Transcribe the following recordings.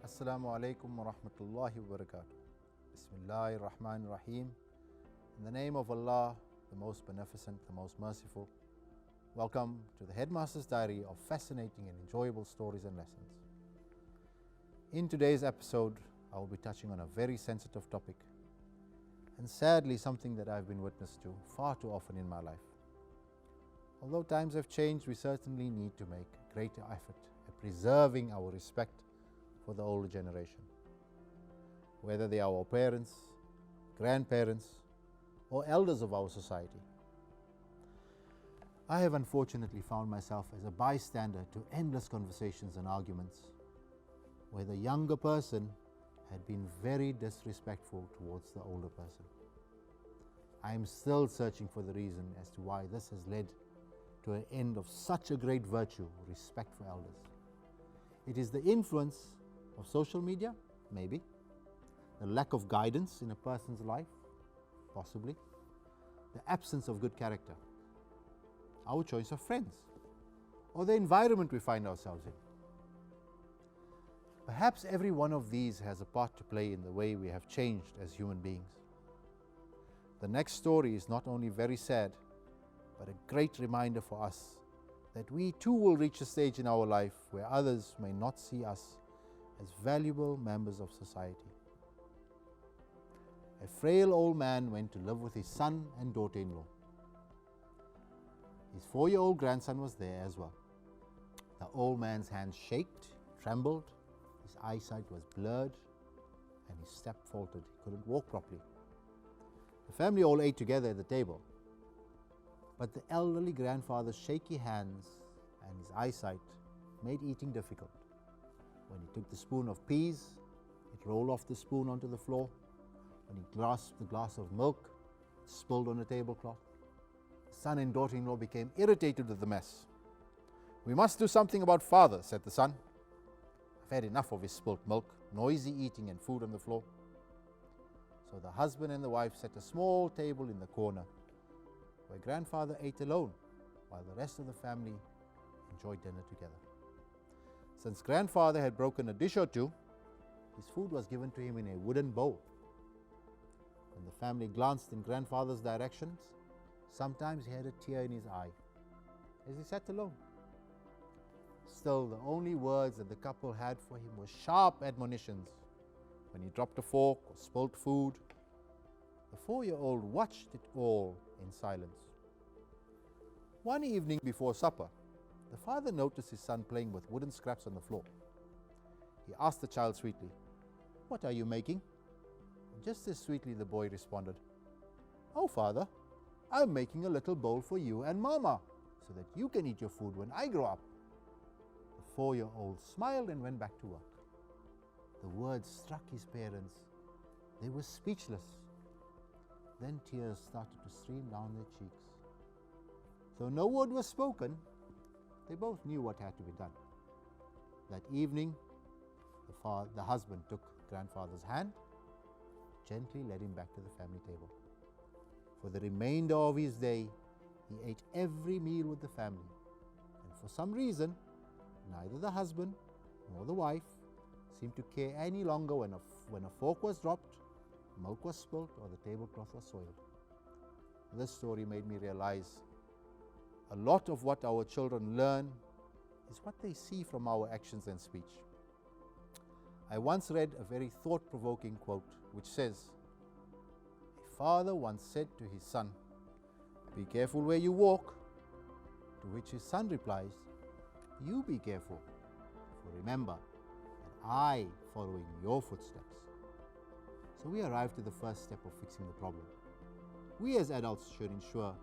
Assalamu alaikum wa rahmatullahi wa barakatuh. Bismillahir Rahmanir Rahim. In the name of Allah, the most beneficent, the most merciful. Welcome to the Headmaster's Diary of fascinating and enjoyable stories and lessons. In today's episode, I will be touching on a very sensitive topic, and sadly something that I've been witness to far too often in my life. Although times have changed, we certainly need to make a greater effort at preserving our respect for the older generation, whether they are our parents, grandparents, or elders of our society. I have unfortunately found myself as a bystander to endless conversations and arguments where the younger person had been very disrespectful towards the older person. I am still searching for the reason as to why this has led to an end of such a great virtue, respect for elders. It is the influence of social media, maybe. The lack of guidance in a person's life, possibly. The absence of good character. Our choice of friends. Or the environment we find ourselves in. Perhaps every one of these has a part to play in the way we have changed as human beings. The next story is not only very sad, but a great reminder for us that we too will reach a stage in our life where others may not see us as valuable members of society. A frail old man went to live with his son and daughter-in-law. His 4-year-old grandson was there as well. The old man's hands shaked, trembled, his eyesight was blurred, and his step faltered. He couldn't walk properly. The family all ate together at the table, but the elderly grandfather's shaky hands and his eyesight made eating difficult. When he took the spoon of peas, it rolled off the spoon onto the floor. When he grasped the glass of milk, it spilled on the tablecloth. The son and daughter-in-law became irritated with the mess. "We must do something about father," said the son. "I've had enough of his spilt milk, noisy eating and food on the floor." So the husband and the wife set a small table in the corner where grandfather ate alone while the rest of the family enjoyed dinner together. Since grandfather had broken a dish or two, his food was given to him in a wooden bowl. When the family glanced in grandfather's directions, sometimes he had a tear in his eye as he sat alone. Still, the only words that the couple had for him were sharp admonitions. When he dropped a fork or spilt food, the 4-year-old watched it all in silence. One evening before supper, the father noticed his son playing with wooden scraps on the floor. He asked the child sweetly, "What are you making?" And just as sweetly the boy responded, "Oh father, I'm making a little bowl for you and mama so that you can eat your food when I grow up." The 4-year-old smiled and went back to work. The words struck his parents. They were speechless. Then tears started to stream down their cheeks. Though no word was spoken, they both knew what had to be done. That evening, the husband took grandfather's hand, gently led him back to the family table. For the remainder of his day, he ate every meal with the family. And for some reason, neither the husband nor the wife seemed to care any longer when a fork was dropped, milk was spilt, or the tablecloth was soiled. This story made me realize a lot of what our children learn is what they see from our actions and speech. I once read a very thought-provoking quote which says, "A father once said to his son, 'Be careful where you walk,' to which his son replies, 'You be careful, for remember that I follow in your footsteps.'" So we arrived to the first step of fixing the problem. We as adults should ensure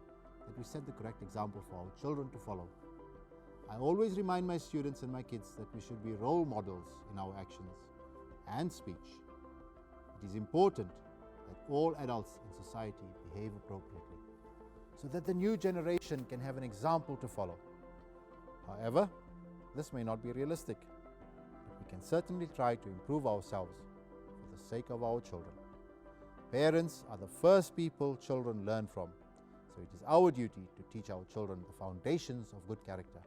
that we set the correct example for our children to follow. I always remind my students and my kids that we should be role models in our actions and speech. It is important that all adults in society behave appropriately so that the new generation can have an example to follow. However, this may not be realistic, but we can certainly try to improve ourselves for the sake of our children. Parents are the first people children learn from. So it is our duty to teach our children the foundations of good character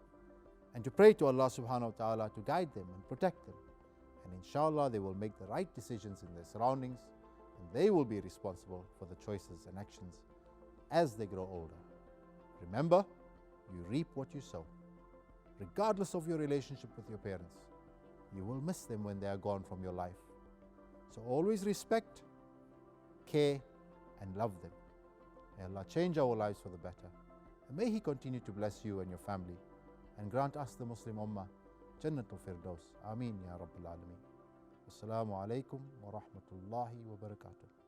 and to pray to Allah subhanahu wa ta'ala to guide them and protect them And inshallah, they will make the right decisions in their surroundings, and they will be responsible for the choices and actions as they grow older. Remember, you reap what you sow. Regardless of your relationship with your parents, you will miss them when they are gone from your life. So always respect, care, and love them. May Allah change our lives for the better. And may He continue to bless you and your family and grant us, the Muslim Ummah, Jannatul Firdaus. Ameen Ya Rabbil Alameen. Assalamu alaikum wa rahmatullahi wa barakatuh.